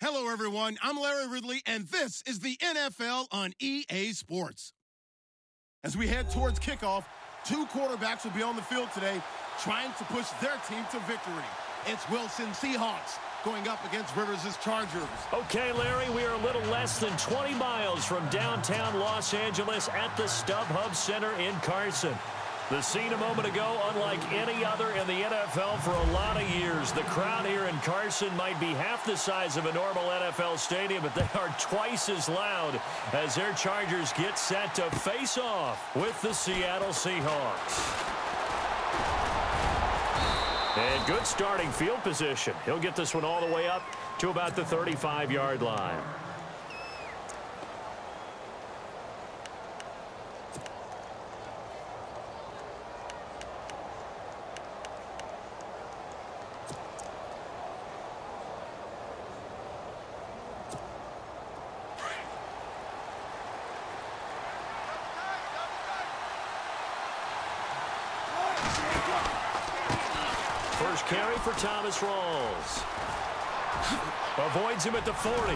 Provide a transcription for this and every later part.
Hello, everyone. I'm Larry Ridley, and this is the NFL on EA Sports. As we head towards kickoff, two quarterbacks will be on the field today trying to push their team to victory. It's Wilson Seahawks going up against Rivers' Chargers. Okay, Larry, we are a little less than 20 miles from downtown Los Angeles at the StubHub Center in Carson. The scene a moment ago, unlike any other in the NFL for a lot of years. The crowd here in Carson might be half the size of a normal NFL stadium, but they are twice as loud as their Chargers get set to face off with the Seattle Seahawks. And good starting field position. He'll get this one all the way up to about the 35-yard line. First carry for Thomas Rawls. Avoids him at the 40.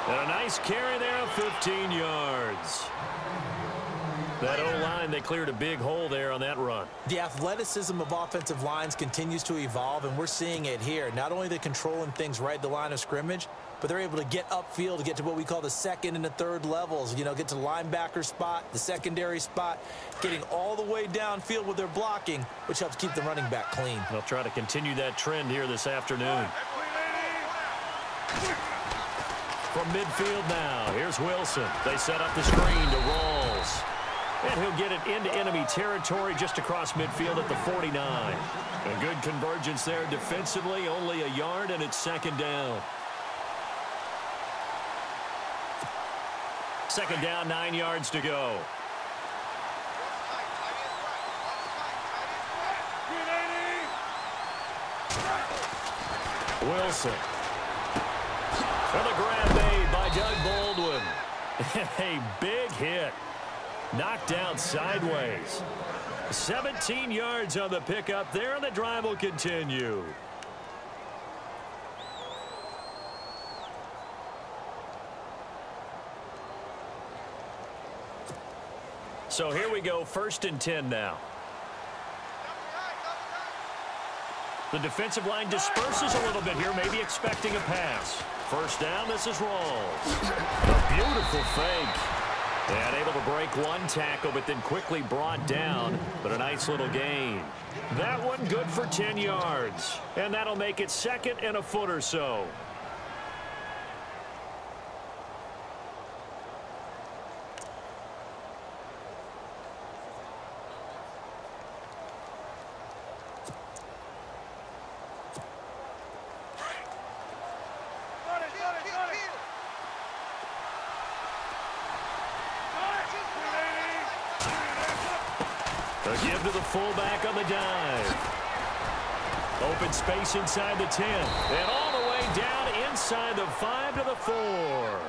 And a nice carry there of 15 yards. That O-line, they cleared a big hole there on that run. The athleticism of offensive lines continues to evolve, and we're seeing it here. Not only they're controlling things right at the line of scrimmage, but they're able to get upfield to get to what we call the second and the third levels. You know, get to the linebacker spot, the secondary spot, getting all the way downfield with their blocking, which helps keep the running back clean. They'll try to continue that trend here this afternoon. From midfield now, here's Wilson. They set up the screen to Rawls. And he'll get it into enemy territory just across midfield at the 49. A good convergence there defensively, only a yard, and it's second down. Second down, 9 yards to go. Wilson. And the grab made by Doug Baldwin. A big hit. Knocked down sideways. 17 yards on the pickup there, and the drive will continue. So here we go, 1st and 10 now. The defensive line disperses a little bit here, maybe expecting a pass. First down, this is Rawls. A beautiful fake. And able to break one tackle, but then quickly brought down. But a nice little gain. That one good for 10 yards. And that'll make it 2nd and a foot or so. A give to the fullback on the dive. Open space inside the 10. And all the way down inside the 5 to the 4.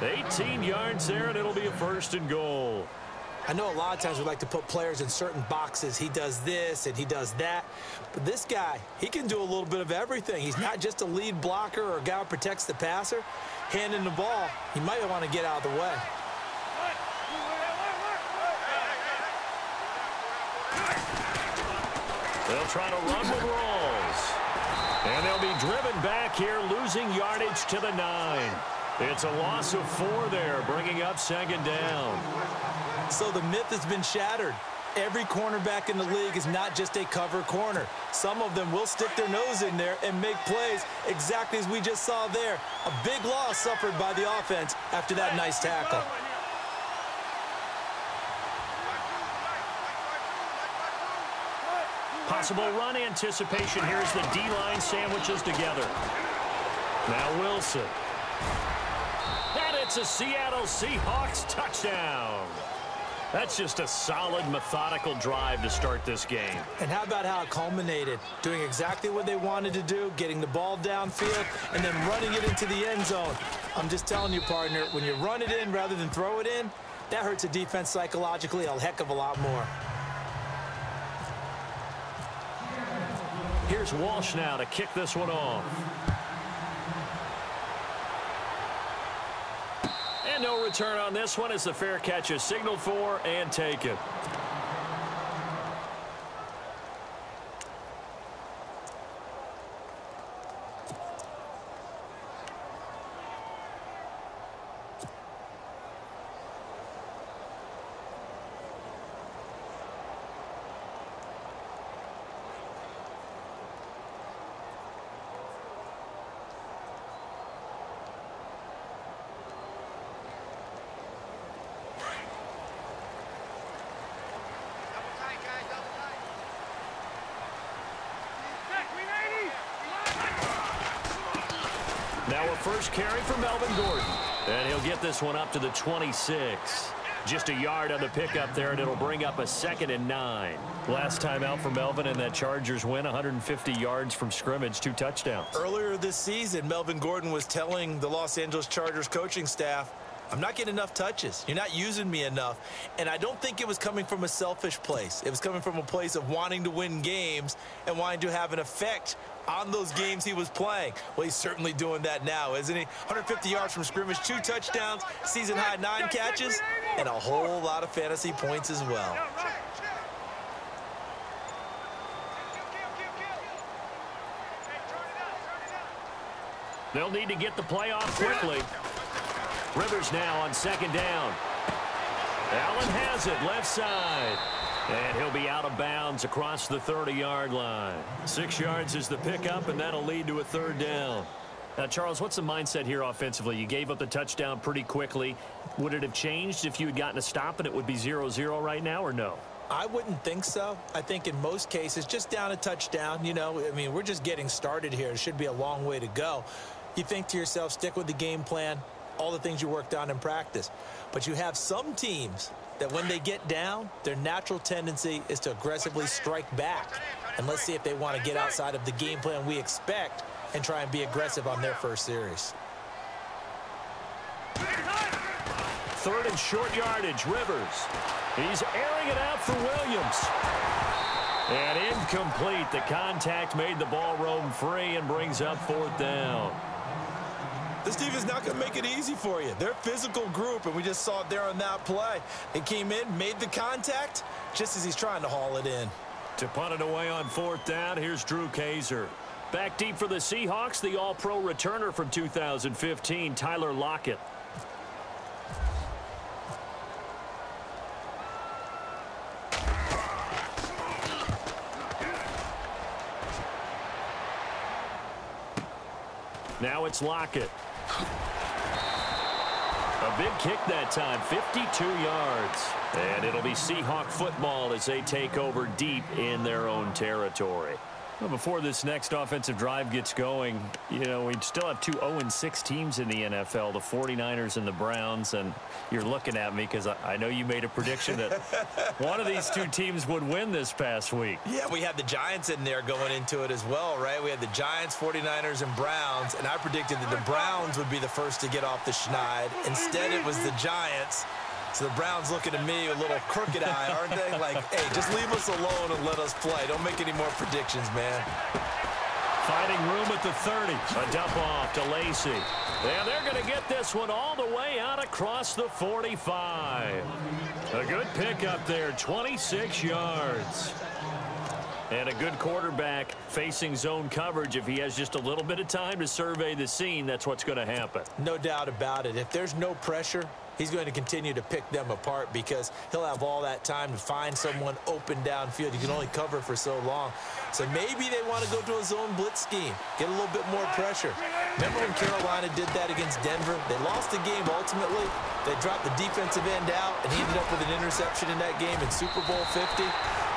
18 yards there, and it'll be a 1st and goal. I know a lot of times we like to put players in certain boxes. He does this and he does that. But this guy, he can do a little bit of everything. He's not just a lead blocker or a guy who protects the passer. Handing the ball, he might want to get out of the way. They'll try to run with Rawls. And they'll be driven back here, losing yardage to the 9. It's a loss of 4 there, bringing up 2nd down. So the myth has been shattered. Every cornerback in the league is not just a cover corner. Some of them will stick their nose in there and make plays exactly as we just saw there. A big loss suffered by the offense after that nice tackle. Possible run anticipation here as the D-line sandwiches together. Now Wilson. And it's a Seattle Seahawks touchdown. That's just a solid, methodical drive to start this game. And how about how it culminated? Doing exactly what they wanted to do, getting the ball downfield, and then running it into the end zone. I'm just telling you, partner, when you run it in rather than throw it in, that hurts a defense psychologically a heck of a lot more. Here's Walsh now to kick this one off. And no return on this one as the fair catch is signaled for and taken. Now a first carry for Melvin Gordon. And he'll get this one up to the 26. Just a yard on the pickup there, and it'll bring up a 2nd and 9. Last time out for Melvin in that Chargers win, 150 yards from scrimmage, 2 touchdowns. Earlier this season, Melvin Gordon was telling the Los Angeles Chargers coaching staff, I'm not getting enough touches. You're not using me enough. And I don't think it was coming from a selfish place. It was coming from a place of wanting to win games and wanting to have an effect on those games he was playing. Well, he's certainly doing that now, isn't he? 150 yards from scrimmage, 2 touchdowns, season-high 9 catches, and a whole lot of fantasy points as well. They'll need to get the play off quickly. Rivers now on 2nd down. Allen has it left side. And he'll be out of bounds across the 30-yard line. 6 yards is the pickup, and that'll lead to a 3rd down. Now, Charles, what's the mindset here offensively? You gave up the touchdown pretty quickly. Would it have changed if you had gotten a stop and it would be 0-0 right now, or no? I wouldn't think so. I think in most cases, just down a touchdown, you know, I mean, we're just getting started here. It should be a long way to go. You think to yourself, stick with the game plan, all the things you worked on in practice. But you have some teams that when they get down, their natural tendency is to aggressively strike back. And let's see if they want to get outside of the game plan we expect and try and be aggressive on their first series. 3rd and short yardage, Rivers. He's airing it out for Williams. And incomplete. The contact made the ball roam free and brings up 4th down. This team is not going to make it easy for you. They're a physical group, and we just saw it there on that play. They came in, made the contact, just as he's trying to haul it in. To punt it away on 4th down, here's Drew Kaiser. Back deep for the Seahawks, the All-Pro returner from 2015, Tyler Lockett. Now it's Lockett. A big kick that time, 52 yards. And it'll be Seahawk football as they take over deep in their own territory. Well, before this next offensive drive gets going, you know, we still have 2 0-6 teams in the NFL, the 49ers and the Browns. And you're looking at me because I know you made a prediction that one of these 2 teams would win this past week. Yeah, we had the Giants in there going into it as well, right? We had the Giants, 49ers, and Browns. And I predicted that the Browns would be the first to get off the schneid. Instead, it was the Giants. So the Browns looking at me with a little crooked eye, aren't they? Like, hey, just leave us alone and let us play. Don't make any more predictions, man. Fighting room at the 30. A dump off to Lacy. And they're going to get this one all the way out across the 45. A good pickup there, 26 yards. And a good quarterback facing zone coverage. If he has just a little bit of time to survey the scene, that's what's going to happen. No doubt about it. If there's no pressure, he's going to continue to pick them apart because he'll have all that time to find someone open downfield. You can only cover for so long. So maybe they want to go to a zone blitz scheme, get a little bit more pressure. Remember when Carolina did that against Denver? They lost the game ultimately. They dropped the defensive end out, and he ended up with an interception in that game in Super Bowl 50.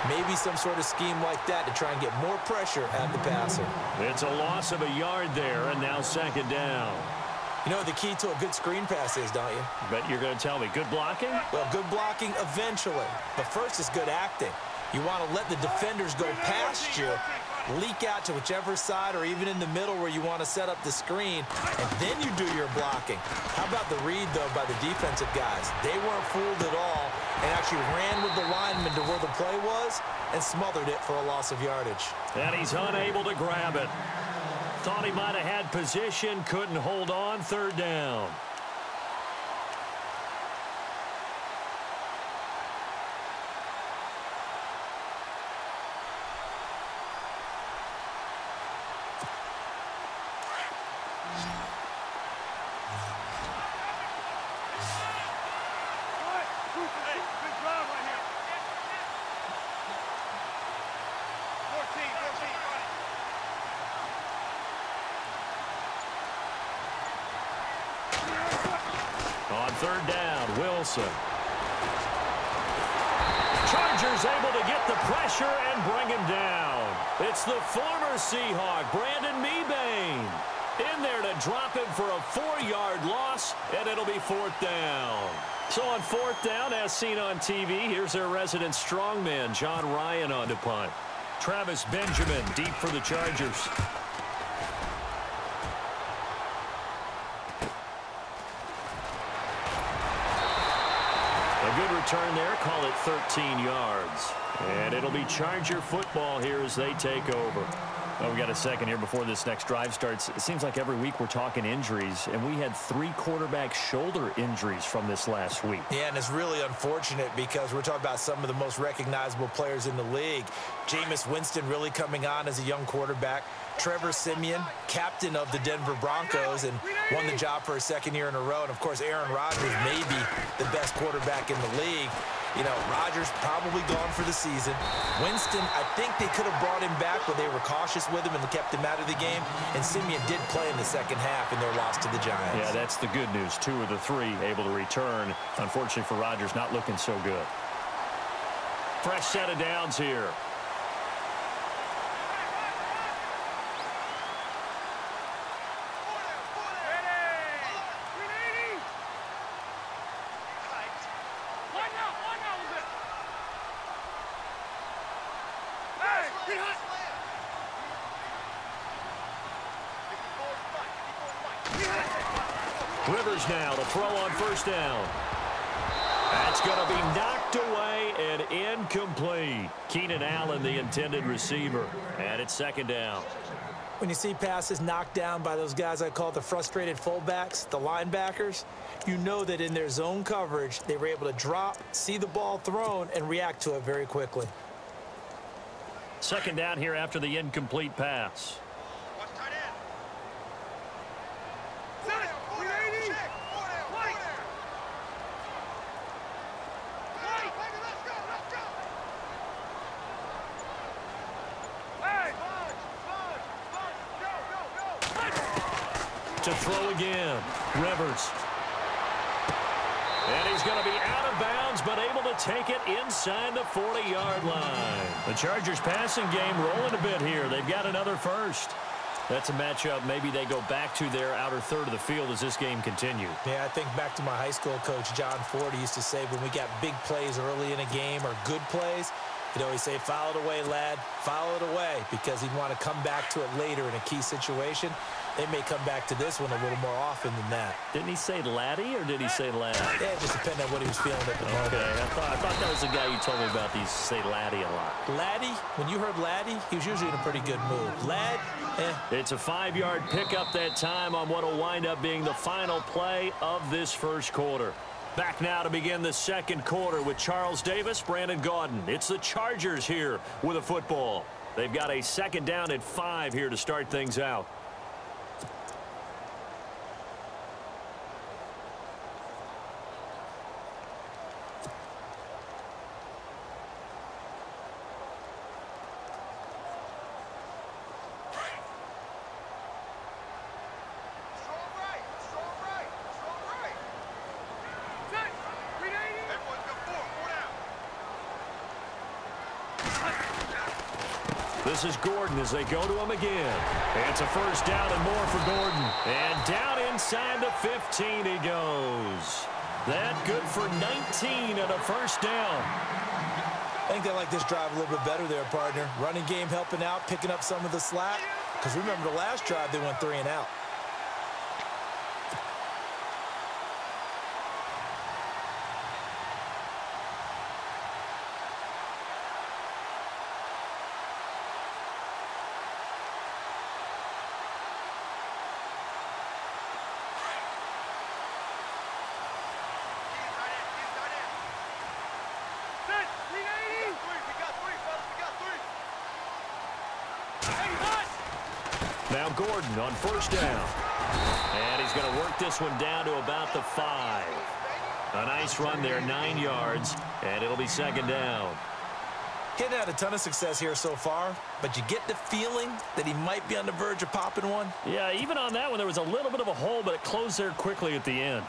Maybe some sort of scheme like that to try and get more pressure at the passer. It's a loss of a yard there, and now 2nd down. You know what the key to a good screen pass is, don't you? Bet you're going to tell me. Good blocking? Well, good blocking eventually. But first is good acting. You want to let the defenders go past you, leak out to whichever side or even in the middle where you want to set up the screen, and then you do your blocking. How about the read, though, by the defensive guys? They weren't fooled at all and actually ran with the lineman to where the play was and smothered it for a loss of yardage. And he's unable to grab it. Thought he might have had position, couldn't hold on, 3rd down. third down. Wilson. Chargers able to get the pressure and bring him down. It's the former Seahawk, Brandon Mebane, in there to drop him for a 4-yard loss, and it'll be fourth down. So on fourth down, as seen on TV, here's their resident strongman, John Ryan, on to punt. Travis Benjamin deep for the Chargers. A good return there, call it 13 yards. And it'll be Charger football here as they take over. Oh, we got a second here before this next drive starts. It seems like every week we're talking injuries, and we had 3 quarterback shoulder injuries from this last week. Yeah, and it's really unfortunate because we're talking about some of the most recognizable players in the league. Jameis Winston really coming on as a young quarterback. Trevor Siemian, captain of the Denver Broncos, and won the job for a second year in a row. And, of course, Aaron Rodgers may be the best quarterback in the league. You know, Rodgers probably gone for the season. Winston, I think they could have brought him back, but they were cautious with him and kept him out of the game. And Siemian did play in the second half in their loss to the Giants. Yeah, that's the good news. 2 of the 3 able to return. Unfortunately for Rodgers, not looking so good. Fresh set of downs here. Rivers now to throw on first down. That's going to be knocked away and incomplete. Keenan Allen, the intended receiver. And it's second down. When you see passes knocked down by those guys I call the frustrated fullbacks, the linebackers, you know that in their zone coverage, they were able to drop, see the ball thrown, and react to it very quickly. Second down here after the incomplete pass. To throw again, Rivers. And he's going to be out of bounds, but able to take it inside the 40-yard line. The Chargers passing game rolling a bit here. They've got another first. That's a matchup. Maybe they go back to their outer third of the field as this game continues. Yeah, I think back to my high school coach, John Ford. He used to say when we got big plays early in a game or good plays, he'd always say, foul it away, lad, foul it away, because he'd want to come back to it later in a key situation. They may come back to this one a little more often than that. Didn't he say laddie or did he say lad? Yeah, it just depended on what he was feeling at the moment. Okay, I thought that was the guy you told me about. He used to say laddie a lot. Laddie, when you heard laddie, he was usually in a pretty good mood. Lad, It's a 5-yard pickup that time on what will wind up being the final play of this first quarter. Back now to begin the second quarter with Charles Davis, Brandon Gaudin. It's the Chargers here with a football. They've got a second down at 5 here to start things out. This is Gordon as they go to him again. It's a first down and more for Gordon. And down inside the 15 he goes. That good for 19 and a first down. I think they like this drive a little bit better there, partner. Running game helping out, picking up some of the slack. Because remember the last drive, they went 3 and out. Now Gordon on first down. And he's going to work this one down to about the 5. A nice run there, 9 yards, and it'll be second down. He hadn't had a ton of success here so far, but you get the feeling that he might be on the verge of popping one. Yeah, even on that one, there was a little bit of a hole, but it closed there quickly at the end.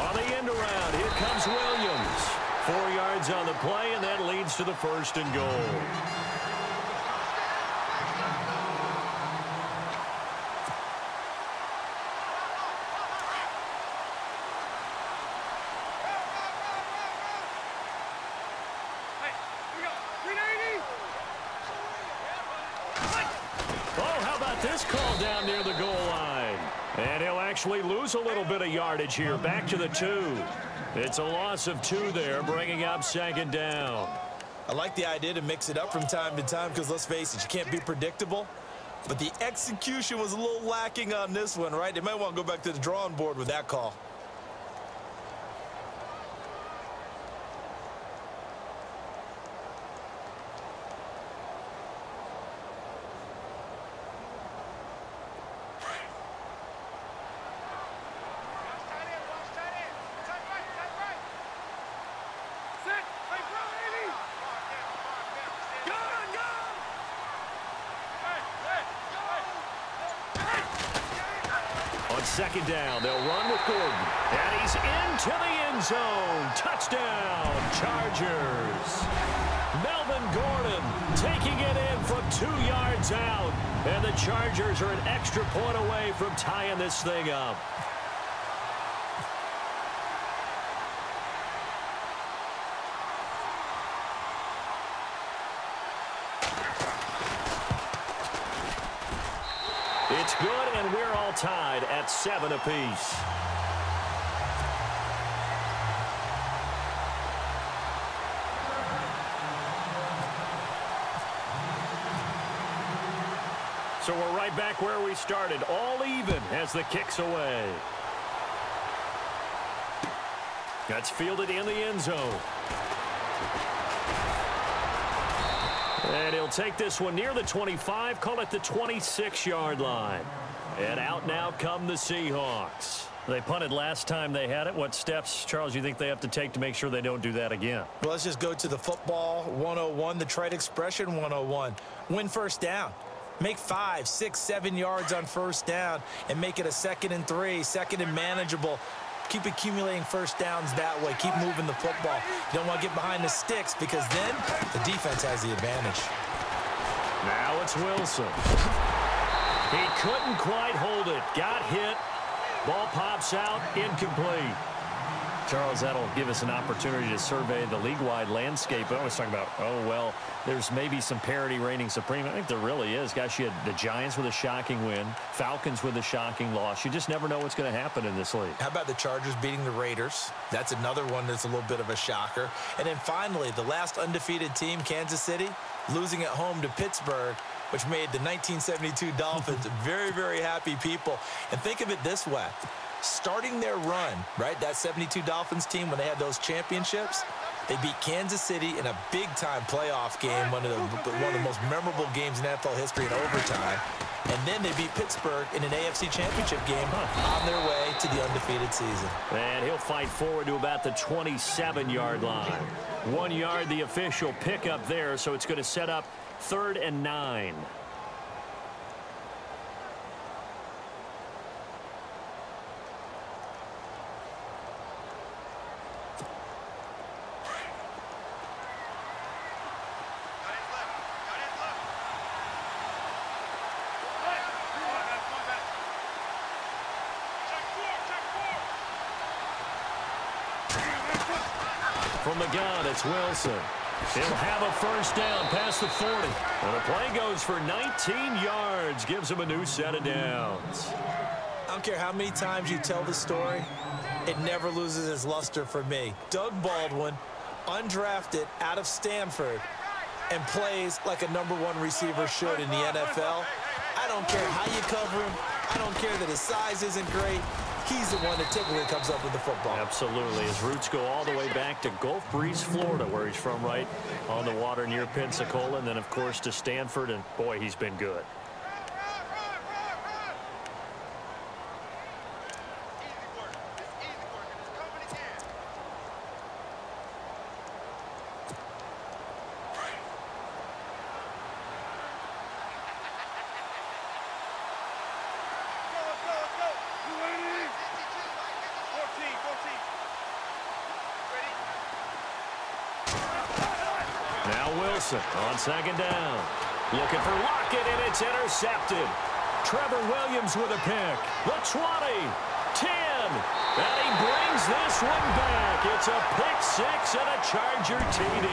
On the end around, here comes Williams. 4 yards on the play, and that leads to the 1st and goal. This call down near the goal line. And he'll actually lose a little bit of yardage here. Back to the 2. It's a loss of 2 there, bringing up 2nd down. I like the idea to mix it up from time to time because, let's face it, you can't be predictable. But the execution was a little lacking on this one, right? They might want to go back to the drawing board with that call. On 2nd down, they'll run with Gordon. And he's into the end zone. Touchdown, Chargers. Melvin Gordon taking it in from 2 yards out. And the Chargers are an extra point away from tying this thing up. It's good, and we're all tied at 7 apiece. So we're right back where we started, all even as the kick's away. That's fielded in the end zone. And he'll take this one near the 25, call it the 26-yard line. And out now come the Seahawks. They punted last time they had it. What steps, Charles, you think they have to take to make sure they don't do that again? Well, let's just go to the football 101, the trite expression 101. Win first down. Make 5, 6, 7 yards on first down and make it a 2nd and 3, 2nd and manageable. Keep accumulating first downs that way. Keep moving the football. You don't want to get behind the sticks because then the defense has the advantage. Now it's Wilson. He couldn't quite hold it. Got hit. Ball pops out. Incomplete. Charles, that'll give us an opportunity to survey the league-wide landscape. I always talk about, oh, well, there's maybe some parity reigning supreme. I think there really is. Gosh, you had the Giants with a shocking win, Falcons with a shocking loss. You just never know what's going to happen in this league. How about the Chargers beating the Raiders? That's another one that's a little bit of a shocker. And then finally, the last undefeated team, Kansas City, losing at home to Pittsburgh, which made the 1972 Dolphins very, very happy people. And think of it this way. Starting their run, right, that 72 Dolphins team, when they had those championships, they beat Kansas City in a big-time playoff game, one of the most memorable games in NFL history in overtime. And then they beat Pittsburgh in an AFC championship game on their way to the undefeated season. And he'll fight forward to about the 27-yard line. 1 yard, the official pickup there, so it's going to set up 3rd and 9. From the gun, it's Wilson. He'll have a first down past the 40. And the play goes for 19 yards. Gives him a new set of downs. I don't care how many times you tell the story, it never loses its luster for me. Doug Baldwin, undrafted out of Stanford, and plays like a #1 receiver should in the NFL. I don't care how you cover him. I don't care that his size isn't great. He's the one that typically comes up with the football. Absolutely. His roots go all the way back to Gulf Breeze, Florida, where he's from, right on the water near Pensacola. And then, of course, to Stanford. And, boy, he's been good. Wilson on second down. Looking for Lockett, and it's intercepted. Trevor Williams with a pick. The 20, 10, and he brings this one back. It's a pick six and a Charger TD.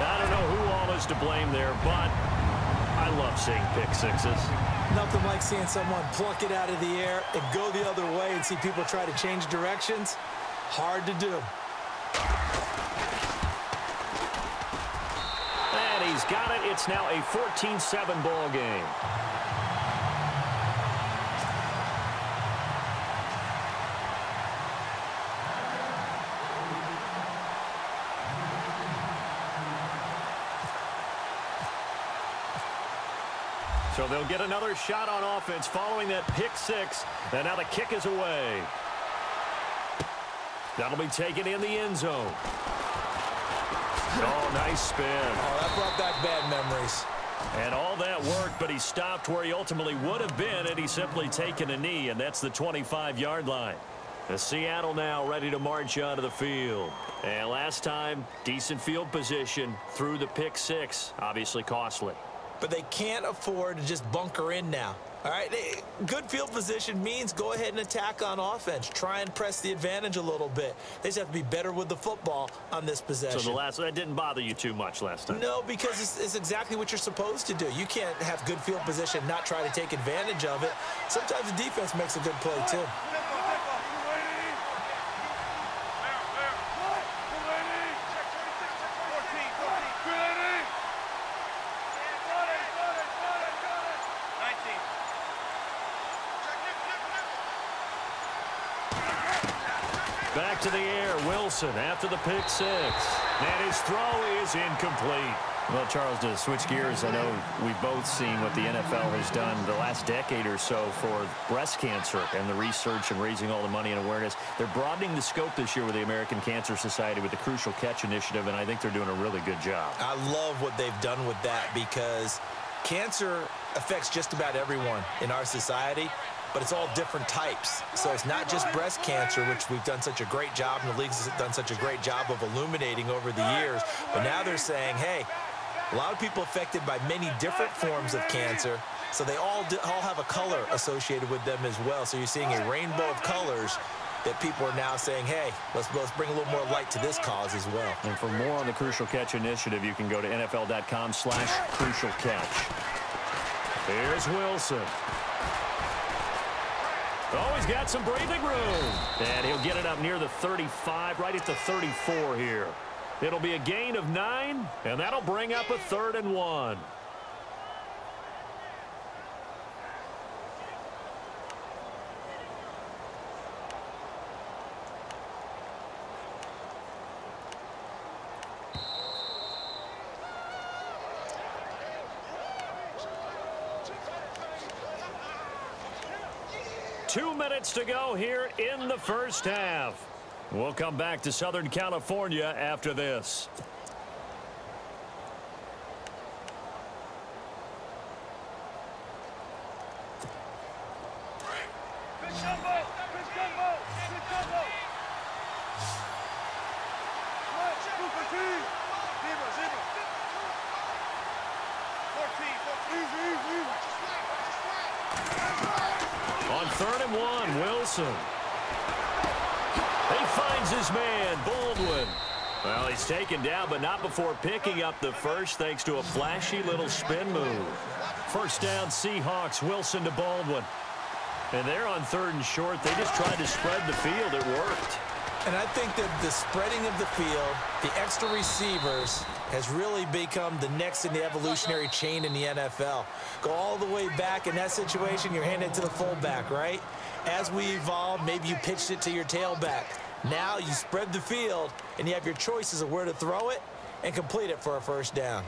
I don't know who all is to blame there, but I love seeing pick sixes. Nothing like seeing someone pluck it out of the air and go the other way and see people try to change directions. Hard to do. And he's got it. It's now a 14-7 ball game. So they'll get another shot on offense following that pick six. And now the kick is away. That'll be taken in the end zone. Oh, nice spin. Oh, that brought back bad memories. And all that worked, but he stopped where he ultimately would have been, and he's simply taken a knee, and that's the 25-yard line. The Seattle now ready to march onto the field. And last time, decent field position through the pick six, obviously costly. But they can't afford to just bunker in now. All right, good field position means go ahead and attack on offense. Try and press the advantage a little bit. They just have to be better with the football on this possession. So that didn't bother you too much last time? No, because it's exactly what you're supposed to do. You can't have good field position, not try to take advantage of it. Sometimes the defense makes a good play, too. Back to the air, Wilson after the pick six. And his throw is incomplete. Well, Charles, to switch gears, I know we've both seen what the NFL has done the last decade or so for breast cancer and the research and raising all the money and awareness. They're broadening the scope this year with the American Cancer Society with the Crucial Catch Initiative, and I think they're doing a really good job. I love what they've done with that because cancer affects just about everyone in our society. But it's all different types. So it's not just breast cancer, which we've done such a great job, and the league's done such a great job of illuminating over the years. But now they're saying, hey, a lot of people affected by many different forms of cancer, so they all have a color associated with them as well. So you're seeing a rainbow of colors that people are now saying, hey, let's bring a little more light to this cause as well. And for more on the Crucial Catch Initiative, you can go to NFL.com/Crucial Catch. Here's Wilson. Oh, he's got some breathing room. And he'll get it up near the 35, right at the 34 here. It'll be a gain of 9, and that'll bring up a 3rd and 1. Two minutes to go here in the first half. We'll come back to Southern California after this. On 3rd and 1, Wilson. He finds his man, Baldwin. Well, he's taken down, but not before picking up the first, thanks to a flashy little spin move. First down, Seahawks, Wilson to Baldwin. And they're on 3rd and short. They just tried to spread the field. It worked. And I think that the spreading of the field, the extra receivers, has really become the next in the evolutionary chain in the NFL. Go all the way back in that situation, you're handing it to the fullback, right? As we evolve, maybe you pitched it to your tailback. Now you spread the field, and you have your choices of where to throw it and complete it for a first down.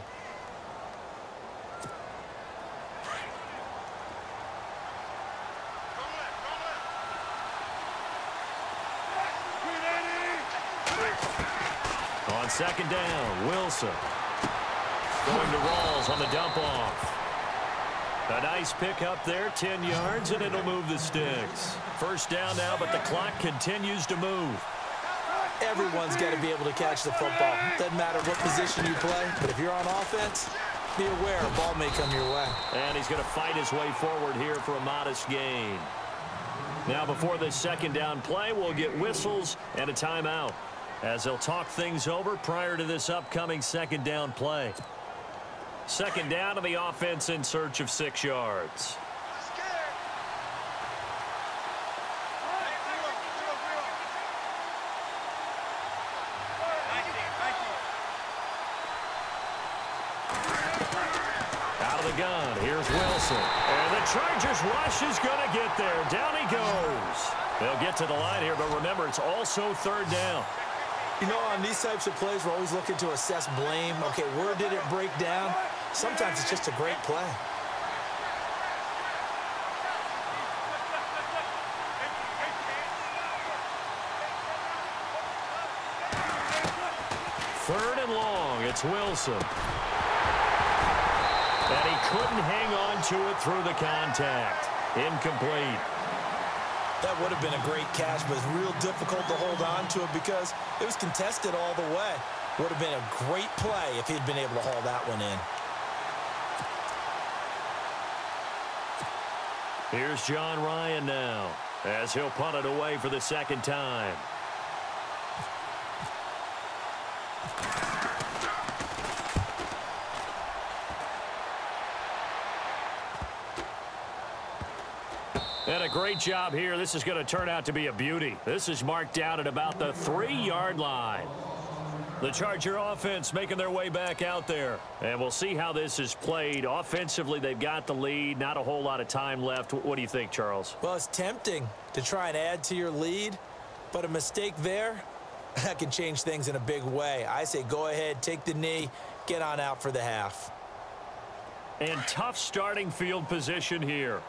On 2nd down, Wilson. Going to Rawls on the dump off. A nice pick up there, 10 yards, and it'll move the sticks. First down now, but the clock continues to move. Everyone's got to be able to catch the football. Doesn't matter what position you play, but if you're on offense, be aware a ball may come your way. And he's going to fight his way forward here for a modest gain. Now, before this second down play, we'll get whistles and a timeout as they'll talk things over prior to this upcoming second down play. Second down to the offense in search of 6 yards. Gun. Here's Wilson. And the Chargers rush is going to get there. Down he goes. They'll get to the line here, but remember, it's also third down. You know, on these types of plays, we're always looking to assess blame. Okay, where did it break down? Sometimes it's just a great play. Third and long. It's Wilson. And he couldn't hang on to it through the contact. Incomplete. That would have been a great catch, but it's real difficult to hold on to it because it was contested all the way. Would have been a great play if he'd been able to haul that one in. Here's John Ryan now as he'll punt it away for the second time. And a great job here. This is going to turn out to be a beauty. This is marked down at about the 3-yard line. The Charger offense making their way back out there. And we'll see how this is played. Offensively, they've got the lead. Not a whole lot of time left. What do you think, Charles? Well, it's tempting to try and add to your lead, but a mistake there, that can change things in a big way. I say go ahead, take the knee, get on out for the half. And tough starting field position here.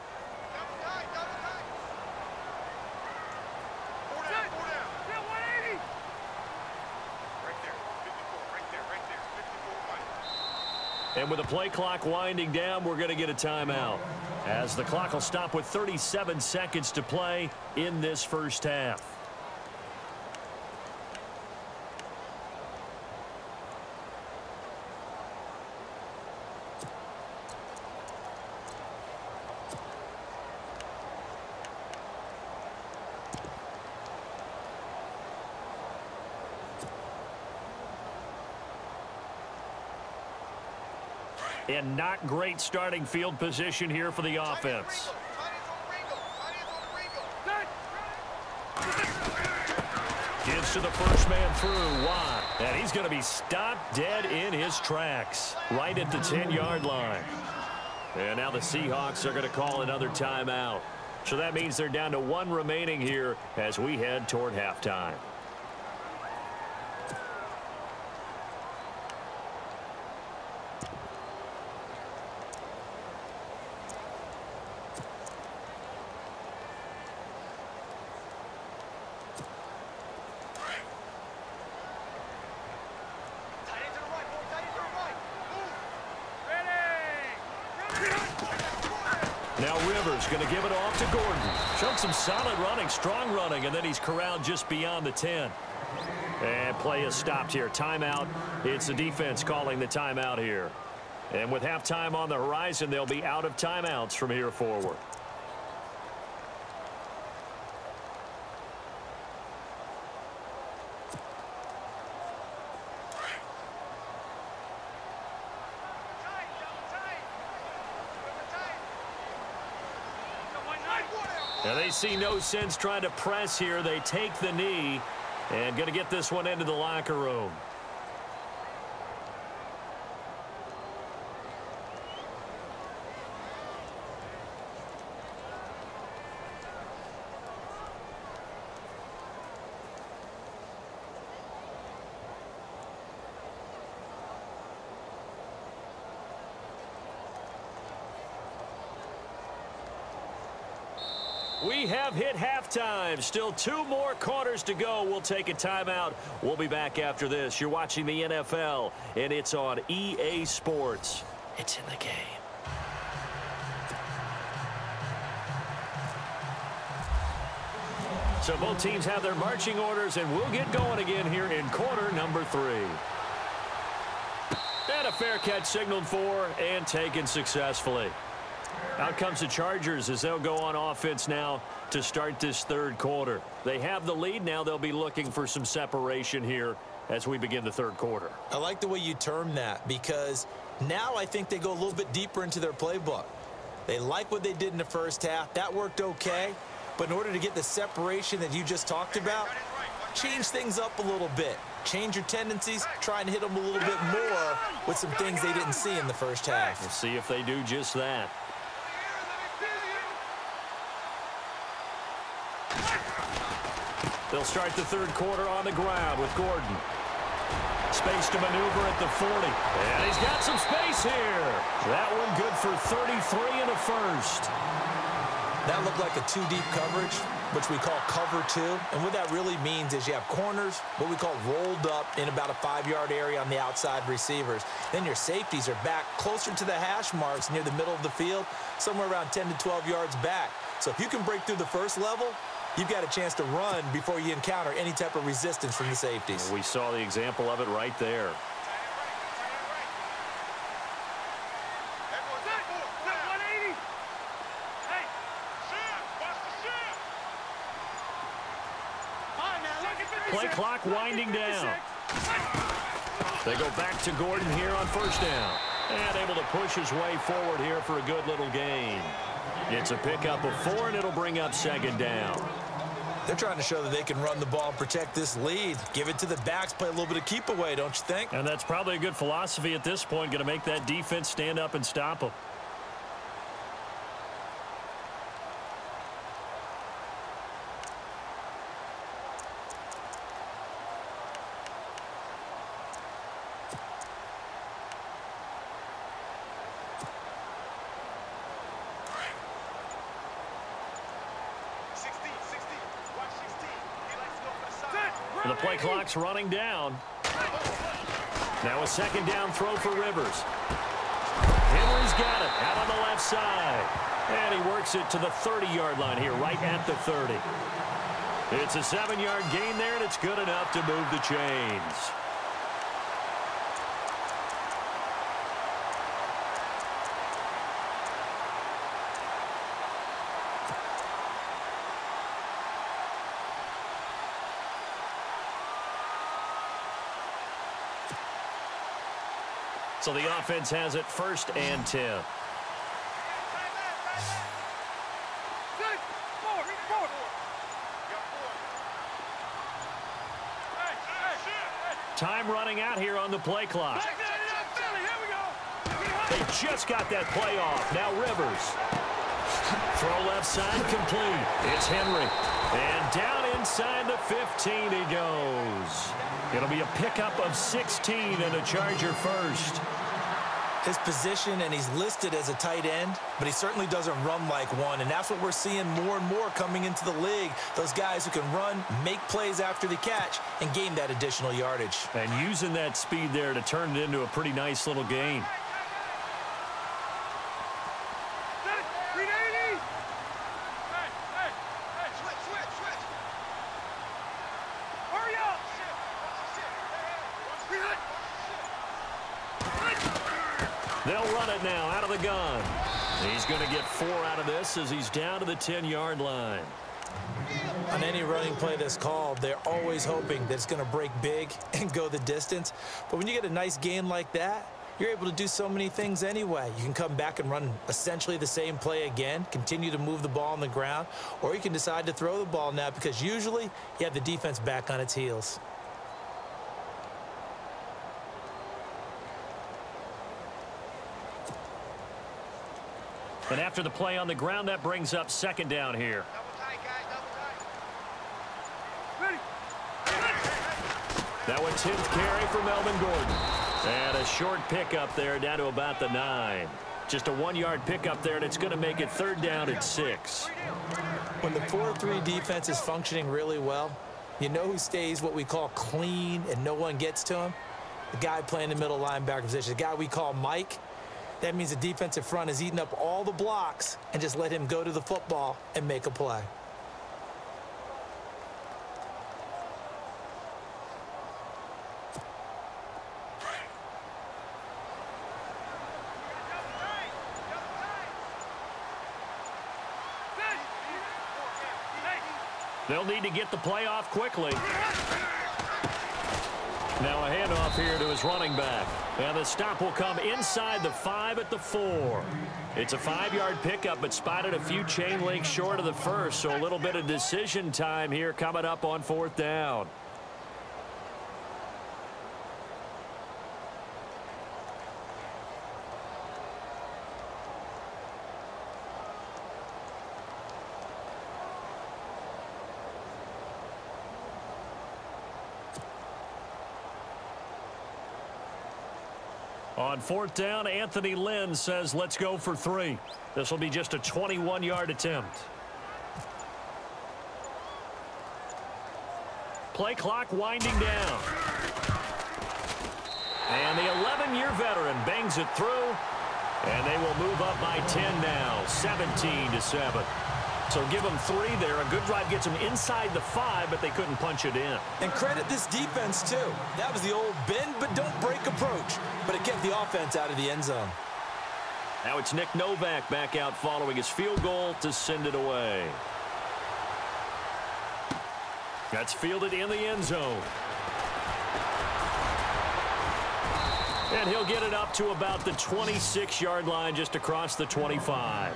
And with the play clock winding down, we're going to get a timeout, as the clock will stop with 37 seconds to play in this first half. And not great starting field position here for the offense. Gives to the first man through, Watt. And he's going to be stopped dead in his tracks, right at the 10-yard line. And now the Seahawks are going to call another timeout. So that means they're down to 1 remaining here as we head toward halftime. Now Rivers going to give it off to Gordon. Showed some solid running, strong running, and then he's corralled just beyond the 10. And play is stopped here. Timeout. It's the defense calling the timeout here. And with halftime on the horizon, they'll be out of timeouts from here forward. Now they see no sense trying to press here. They take the knee and going to get this one into the locker room. We have hit halftime. Still 2 more quarters to go. We'll take a timeout. We'll be back after this. You're watching the NFL, and it's on EA Sports. It's in the game. So both teams have their marching orders, and we'll get going again here in quarter number 3. And a fair catch signaled for and taken successfully. Out comes the Chargers as they'll go on offense now to start this third quarter. They have the lead. Now they'll be looking for some separation here as we begin the third quarter. I like the way you term that, because now I think they go a little bit deeper into their playbook. They like what they did in the first half. That worked okay. But in order to get the separation that you just talked about, change things up a little bit. Change your tendencies, try and hit them a little bit more with some things they didn't see in the first half. We'll see if they do just that. They'll start the third quarter on the ground with Gordon. Space to maneuver at the 40. And he's got some space here. That one good for 33 and a first. That looked like a 2-deep coverage, which we call cover 2. And what that really means is you have corners, what we call rolled up in about a 5-yard area on the outside receivers. Then your safeties are back closer to the hash marks near the middle of the field, somewhere around 10 to 12 yards back. So if you can break through the first level, you've got a chance to run before you encounter any type of resistance from the safeties. We saw the example of it right there. Play clock winding down. They go back to Gordon here on first down. And able to push his way forward here for a good little gain. It's a pickup of 4, and it'll bring up second down. They're trying to show that they can run the ball and protect this lead. Give it to the backs, play a little bit of keep away, don't you think? And that's probably a good philosophy at this point, going to make that defense stand up and stop them. The play clock's running down. Now a second down throw for Rivers. Henry's got it out on the left side. And he works it to the 30-yard line here, right at the 30. It's a 7-yard gain there, and it's good enough to move the chains. So the offense has it 1st and 10. Time running out here on the play clock. They just got that play off. Now Rivers. Throw left side complete. It's Henry. And down inside the 15 he goes. It'll be a pickup of 16 and a Charger first. His position, and he's listed as a tight end, but he certainly doesn't run like one, and that's what we're seeing more and more coming into the league. Those guys who can run, make plays after the catch, and gain that additional yardage. And using that speed there to turn it into a pretty nice little gain. They'll run it now out of the gun. He's going to get 4 out of this as he's down to the 10-yard line. On any running play that's called, they're always hoping that it's going to break big and go the distance. But when you get a nice gain like that, you're able to do so many things anyway. You can come back and run essentially the same play again, continue to move the ball on the ground, or you can decide to throw the ball now because usually you have the defense back on its heels. And after the play on the ground, that brings up second down here. That one's 10th carry for Melvin Gordon. And a short pickup there down to about the 9. Just a 1-yard pickup there, and it's going to make it 3rd down at 6. When the 4-3 defense is functioning really well, you know who stays what we call clean and no one gets to him? The guy playing the middle linebacker position, the guy we call Mike. That means the defensive front is eating up all the blocks and just let him go to the football and make a play. They'll need to get the play off quickly. Now a handoff here to his running back. And the stop will come inside the 5 at the 4. It's a 5-yard pickup, but spotted a few chain links short of the first, so a little bit of decision time here coming up on 4th down. On 4th down, Anthony Lynn says, let's go for 3. This will be just a 21-yard attempt. Play clock winding down. And the 11-year veteran bangs it through. And they will move up by 10 now, 17-7. So give them 3 there. A good drive gets them inside the 5, but they couldn't punch it in. And credit this defense, too. That was the old bend but don't break approach. But it kept the offense out of the end zone. Now it's Nick Novak back out following his field goal to send it away. That's fielded in the end zone. And he'll get it up to about the 26-yard line just across the 25.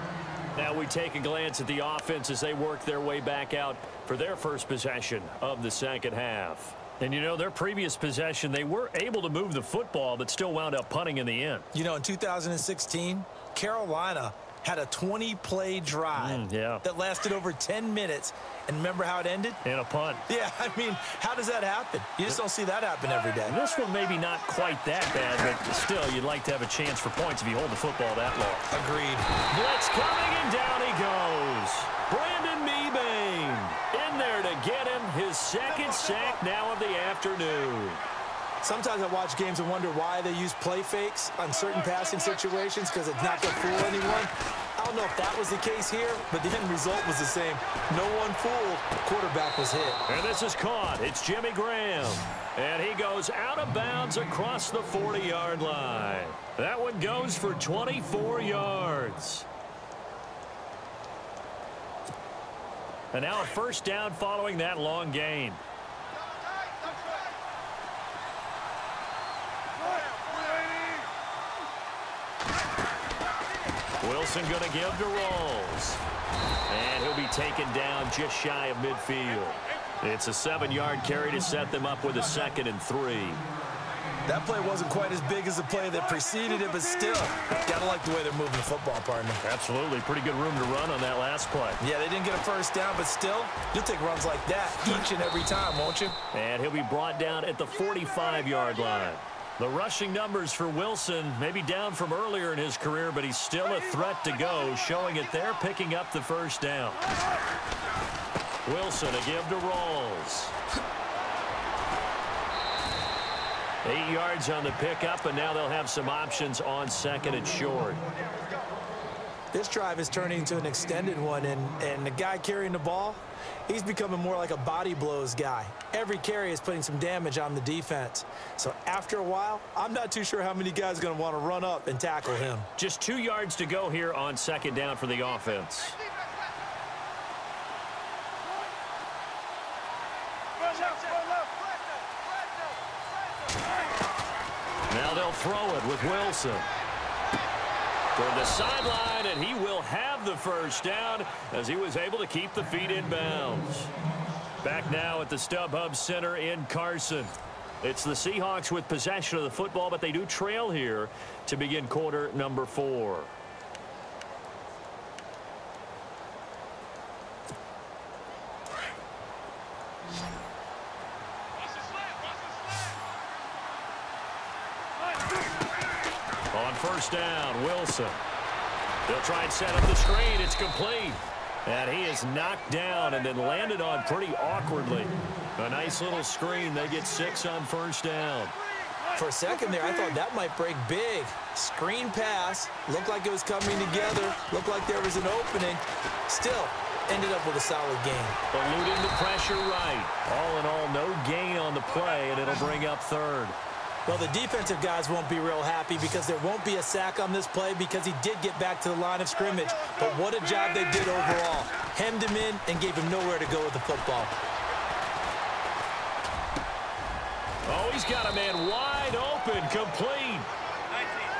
Now we take a glance at the offense as they work their way back out for their first possession of the second half. And, you know, their previous possession, they were able to move the football but still wound up punting in the end. You know, in 2016, Carolina had a 20-play drive that lasted over 10 minutes. And remember how it ended? In a punt. Yeah, I mean, how does that happen? You just don't see that happen every day. This one maybe not quite that bad, but still, you'd like to have a chance for points if you hold the football that long. Agreed. Blitz coming, and down he goes. Brandon Mebane in there to get him his second sack now of the afternoon. Sometimes I watch games and wonder why they use play fakes on certain passing situations because it's not going to fool anyone. I don't know if that was the case here, but the end result was the same. No one fooled. The quarterback was hit. And this is caught. It's Jimmy Graham. And he goes out of bounds across the 40-yard line. That one goes for 24 yards. And now a first down following that long gain. Wilson going to give to Rawls. And he'll be taken down just shy of midfield. It's a 7-yard carry to set them up with a 2nd and 3. That play wasn't quite as big as the play that preceded it, but still, gotta like the way they're moving the football, partner. Absolutely. Pretty good room to run on that last play. Yeah, they didn't get a first down, but still, you'll take runs like that each and every time, won't you? And he'll be brought down at the 45-yard line. The rushing numbers for Wilson may be down from earlier in his career, but he's still a threat to go, showing it there, picking up the first down. Wilson a give to Rawls. 8 yards on the pickup, and now they'll have some options on 2nd and short. This drive is turning into an extended one, and the guy carrying the ball, he's becoming more like a body blows guy. Every carry is putting some damage on the defense. So after a while, I'm not too sure how many guys are going to want to run up and tackle him. Just 2 yards to go here on 2nd down for the offense. Now they'll throw it with Wilson. Toward the sideline, and he will have the first down as he was able to keep the feet in bounds. Back now at the StubHub Center in Carson. It's the Seahawks with possession of the football, but they do trail here to begin quarter number 4. On first down, Wilson. They'll try and set up the screen. It's complete. And he is knocked down and then landed on pretty awkwardly. A nice little screen. They get 6 on first down. For a second there, I thought that might break big. Screen pass. Looked like it was coming together. Looked like there was an opening. Still, ended up with a solid gain. Eluding the pressure right. All in all, no gain on the play, and it'll bring up 3rd. Well, the defensive guys won't be real happy because there won't be a sack on this play because he did get back to the line of scrimmage. But what a job they did overall. Hemmed him in and gave him nowhere to go with the football. Oh, he's got a man wide open, complete.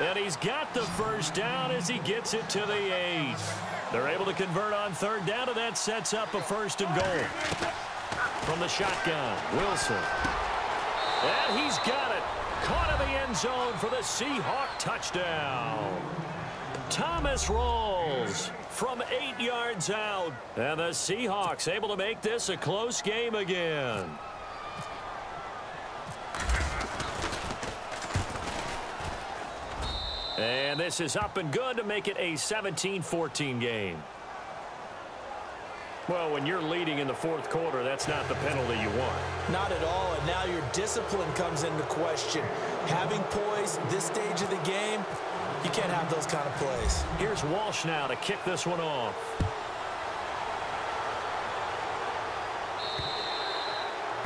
And he's got the first down as he gets it to the 8. They're able to convert on third down, and that sets up a 1st and goal. From the shotgun, Wilson. And he's got it. Caught in the end zone for the Seahawk touchdown. Thomas rolls from 8 yards out. And the Seahawks able to make this a close game again. And this is up and good to make it a 17-14 game. Well, when you're leading in the 4th quarter, that's not the penalty you want. Not at all, and now your discipline comes into question. Having poise this stage of the game, you can't have those kind of plays. Here's Walsh now to kick this one off.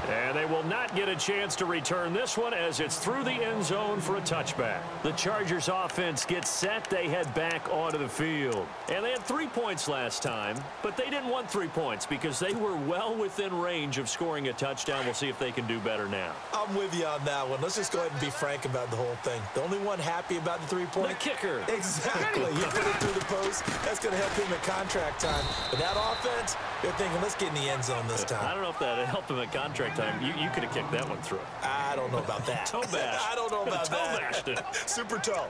And they will not get a chance to return this one as it's through the end zone for a touchback. The Chargers offense gets set. They head back onto the field. And they had 3 points last time, but they didn't want 3 points because they were well within range of scoring a touchdown. We'll see if they can do better now. I'm with you on that one. Let's just go ahead and be frank about the whole thing. The only one happy about the 3-point? The kicker. Exactly. He put it through the post. That's going to help him at contract time. But that offense, they're thinking, let's get in the end zone this time. I don't know if that helped him at contract time. You could have kicked that one through. I don't know about that. Toe bash. I don't know about toe that. Bashed it. Super toe.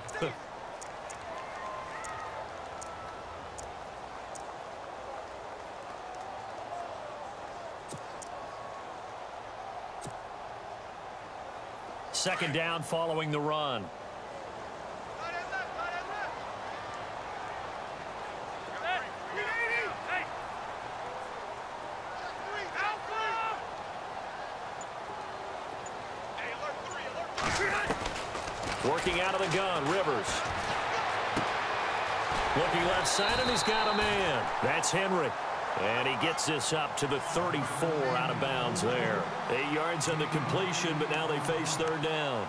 Second down following the run. Working out of the gun, Rivers. Looking left side, and he's got a man. That's Henry. And he gets this up to the 34 out of bounds there. 8 yards on the completion, but now they face third down.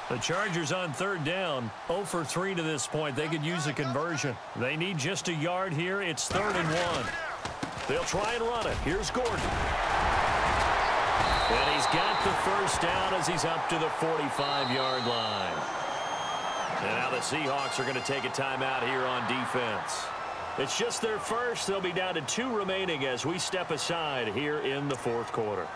The Chargers on third down, 0 for 3 to this point. They could use a conversion. They need just a yard here. It's 3rd and 1. They'll try and run it. Here's Gordon. And he's got the first down as he's up to the 45-yard line. And now the Seahawks are going to take a timeout here on defense. It's just their first. They'll be down to 2 remaining as we step aside here in the 4th quarter.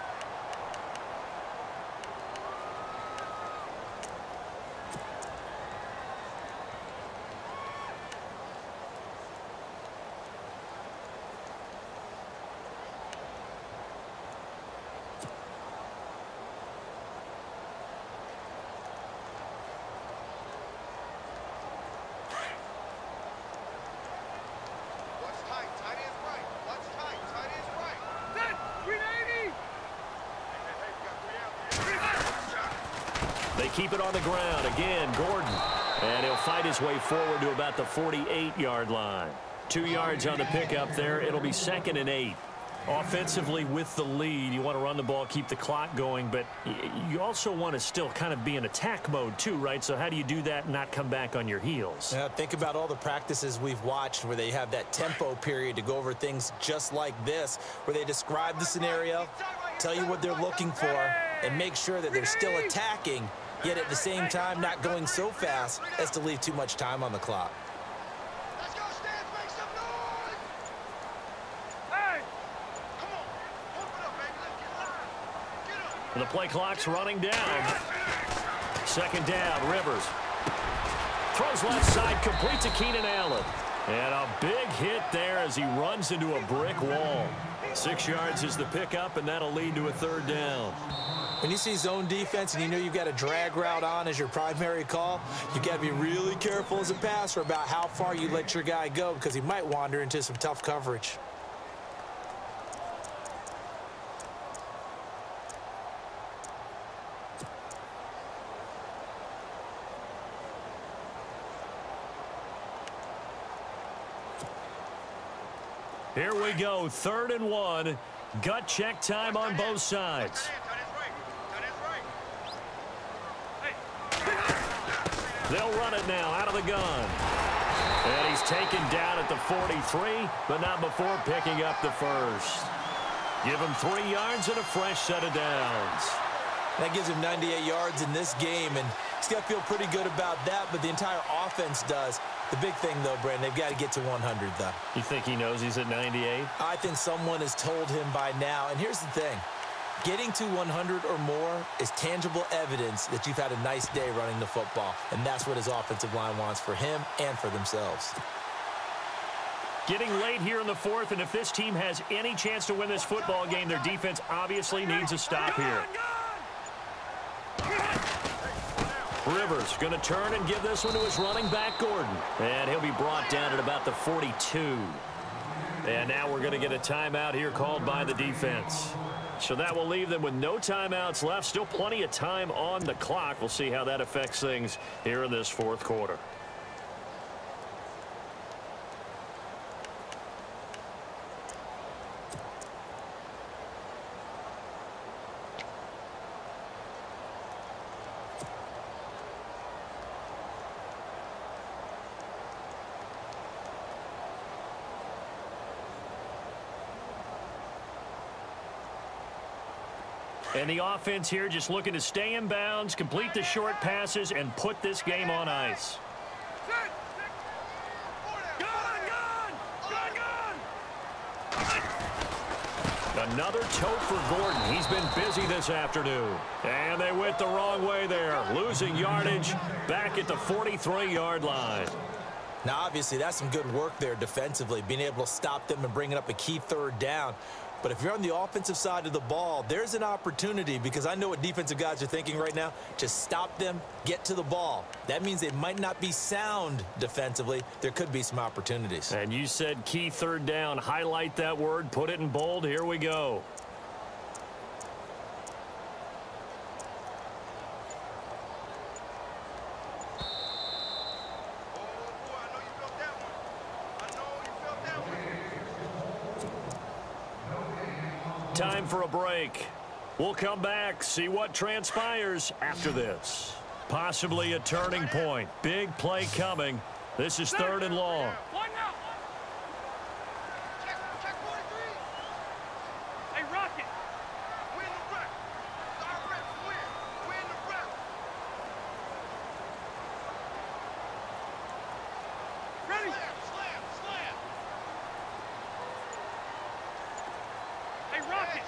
Keep it on the ground. Again, Gordon. And he'll fight his way forward to about the 48-yard line. 2 yards on the pickup there. It'll be 2nd and 8. Offensively with the lead, you want to run the ball, keep the clock going, but you also want to still kind of be in attack mode too, right? So how do you do that and not come back on your heels? Yeah, think about all the practices we've watched where they have that tempo period to go over things just like this, where they describe the scenario, tell you what they're looking for, and make sure that they're still attacking, yet at the same time not going so fast as to leave too much time on the clock. Let's go, Stans, make some noise! Hey! Come on, open up, baby. Let's get up. The play clock's running down. 2nd down, Rivers. Throws left side, complete to Keenan Allen. And a big hit there as he runs into a brick wall. 6 yards is the pickup, and that'll lead to a 3rd down. When you see zone defense and you know you've got a drag route on as your primary call, you've got to be really careful as a passer about how far you let your guy go because he might wander into some tough coverage. Here we go, 3rd and 1. Gut check time on both sides. They'll run it now out of the gun. And he's taken down at the 43, but not before picking up the first. Give him 3 yards and a fresh set of downs. That gives him 98 yards in this game, and he's got to feel pretty good about that, but the entire offense does. The big thing, though, Brandon, they've got to get to 100, though. You think he knows he's at 98? I think someone has told him by now. And here's the thing. Getting to 100 or more is tangible evidence that you've had a nice day running the football, and that's what his offensive line wants for him and for themselves. Getting late here in the 4th, and if this team has any chance to win this football game, their defense obviously needs a stop here. Rivers going to turn and give this one to his running back, Gordon. And he'll be brought down at about the 42. And now we're going to get a timeout here called by the defense. So that will leave them with no timeouts left. Still plenty of time on the clock. We'll see how that affects things here in this 4th quarter. And the offense here just looking to stay in bounds, complete the short passes, and put this game on ice. Another tote for Gordon. He's been busy this afternoon. And they went the wrong way there, losing yardage back at the 43-yard line. Now, obviously, that's some good work there defensively, being able to stop them and bringing up a key 3rd down. But if you're on the offensive side of the ball, there's an opportunity, because I know what defensive guys are thinking right now. Just stop them, get to the ball. That means they might not be sound defensively. There could be some opportunities. And you said key 3rd down. Highlight that word, put it in bold. Here we go. Time for a break. We'll come back, see what transpires after this. Possibly a turning point. Big play coming. This is 3rd and long. Check 43. Hey, Rocket. Win the rep. Our reps win. Win the rep. Ready? Slam. Hey, Rocket.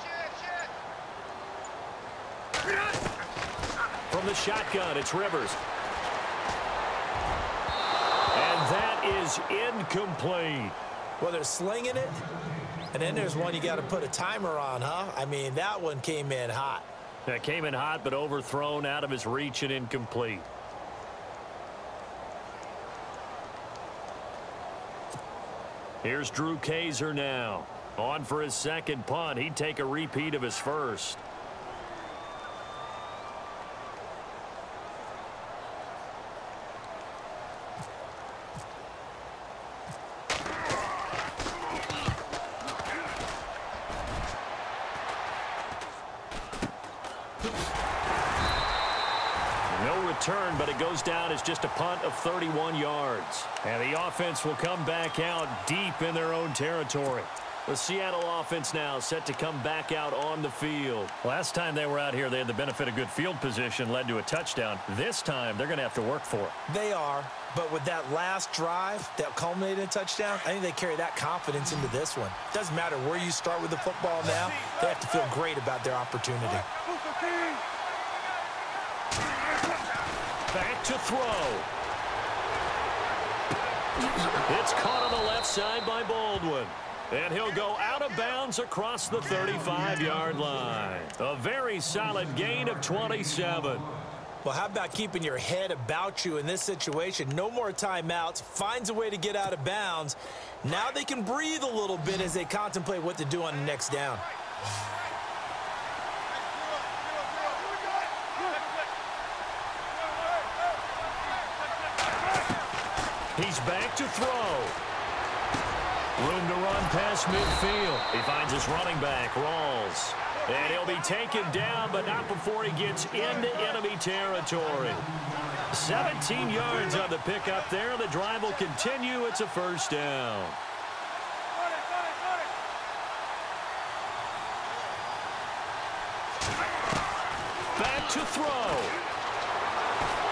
From the shotgun, it's Rivers. And that is incomplete. Well, they're slinging it, and then there's one you got to put a timer on, huh? I mean, that one came in hot. That came in hot, but overthrown, out of his reach, and incomplete. Here's Drew Kaiser now. On for his 2nd punt. He'd take a repeat of his first. No return, but it goes down as just a punt of 31 yards. And the offense will come back out deep in their own territory. The Seattle offense now set to come back out on the field. Last time they were out here, they had the benefit of good field position, led to a touchdown. This time, they're going to have to work for it. They are, but with that last drive that culminated in a touchdown, I think they carry that confidence into this one. Doesn't matter where you start with the football now, they have to feel great about their opportunity. Back to throw. It's caught on the left side by Baldwin. And he'll go out of bounds across the 35-yard line. A very solid gain of 27. Well, how about keeping your head about you in this situation? No more timeouts. Finds a way to get out of bounds. Now they can breathe a little bit as they contemplate what to do on the next down. He's back to throw. Room to run past midfield. He finds his running back, Rawls. And he'll be taken down, but not before he gets into enemy territory. 17 yards on the pickup there. The drive will continue. It's a first down. Back to throw.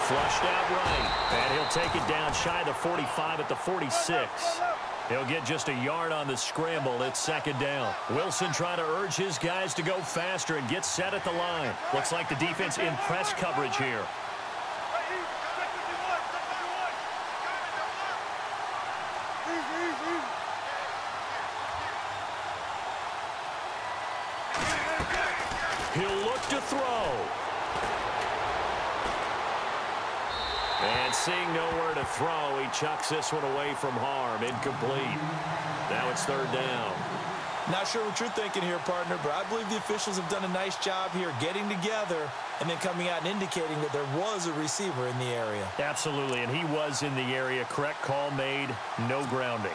Flushed out right. And he'll take it down shy of the 45 at the 46. He'll get just a yard on the scramble. It's second down. Wilson trying to urge his guys to go faster and get set at the line. Looks like the defense in press coverage here. He'll look to throw. And seeing nowhere to throw, he chucks this one away from harm. Incomplete. Now it's third down. Not sure what you're thinking here, partner, but I believe the officials have done a nice job here getting together and then coming out and indicating that there was a receiver in the area. Absolutely, and he was in the area. Correct call made. No grounding.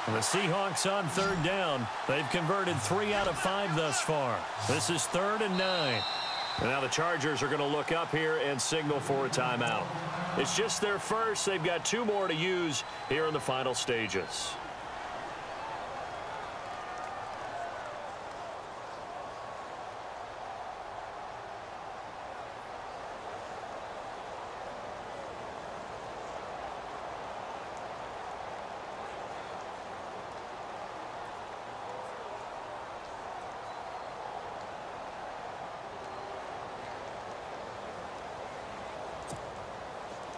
The Seahawks on third down. They've converted 3 out of 5 thus far. This is 3rd and 9. And now the Chargers are going to look up here and signal for a timeout. It's just their first. They've got 2 more to use here in the final stages.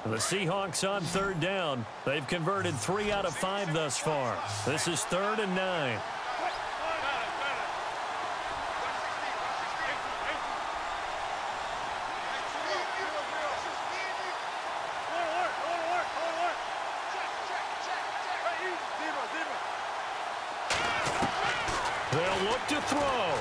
The Seahawks on third down. They've converted 3 out of 5 thus far. This is 3rd and 9. They'll look to throw.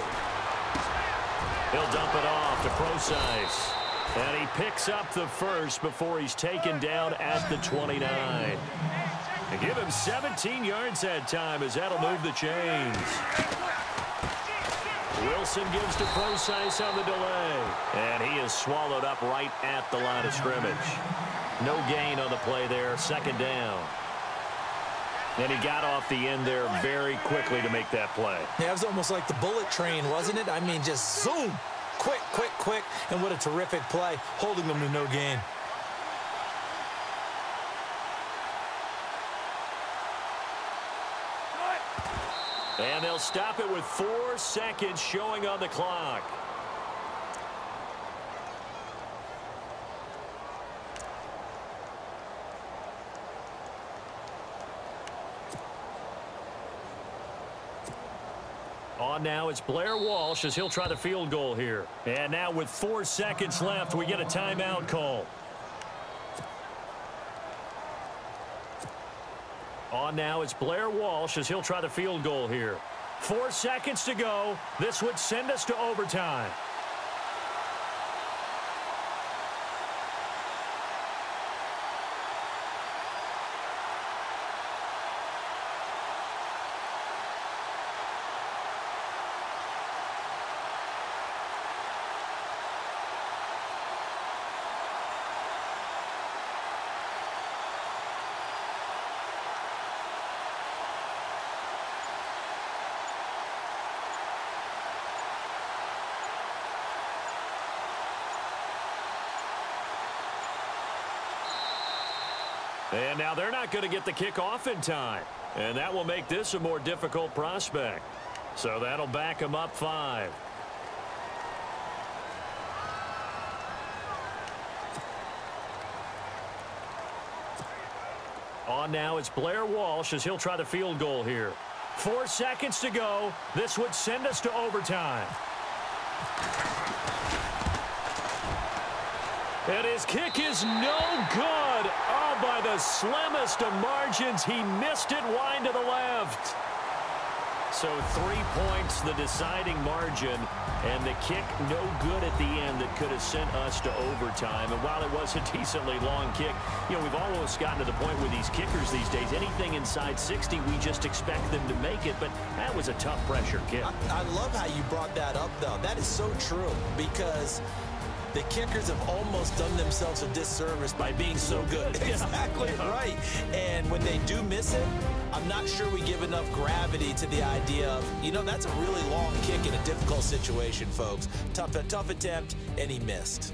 He'll dump it off to Procise. And he picks up the first before he's taken down at the 29. And give him 17 yards that time as that'll move the chains. Wilson gives to Procise on the delay. And he is swallowed up right at the line of scrimmage. No gain on the play there. Second down. And he got off the end there very quickly to make that play. Yeah, it was almost like the bullet train, wasn't it? I mean, just zoom. Quick, quick, quick. And what a terrific play, holding them to no gain. And they'll stop it with 4 seconds showing on the clock. On now, it's Blair Walsh as he'll try the field goal here. And now with 4 seconds left, we get a timeout call. On now, it's Blair Walsh as he'll try the field goal here. 4 seconds to go. This would send us to overtime. And now they're not going to get the kickoff in time. And that will make this a more difficult prospect. So that'll back them up 5. On now, it's Blair Walsh as he'll try the field goal here. 4 seconds to go. This would send us to overtime. And his kick is no good. Oh, by the slimmest of margins, he missed it wide to the left. So 3 points, the deciding margin, and the kick no good at the end that could have sent us to overtime. And while it was a decently long kick, you know, we've almost gotten to the point with these kickers these days, anything inside 60, we just expect them to make it. But that was a tough pressure kick. I love how you brought that up, though. That is so true, because the kickers have almost done themselves a disservice by being so good. Exactly right. And when they do miss it, I'm not sure we give enough gravity to the idea of, you know, that's a really long kick in a difficult situation, folks. Tough attempt, and he missed.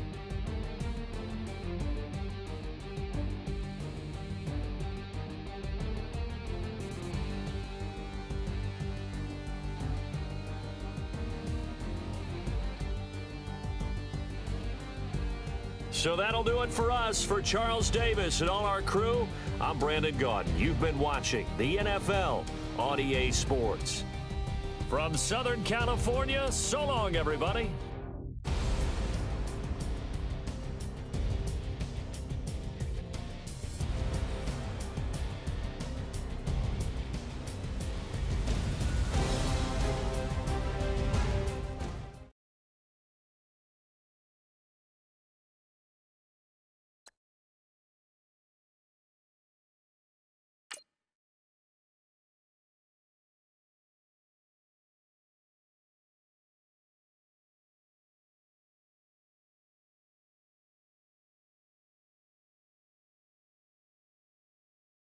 So that'll do it for us. For Charles Davis and all our crew, I'm Brandon Gaudin. You've been watching the NFL on EA Sports. From Southern California, so long, everybody.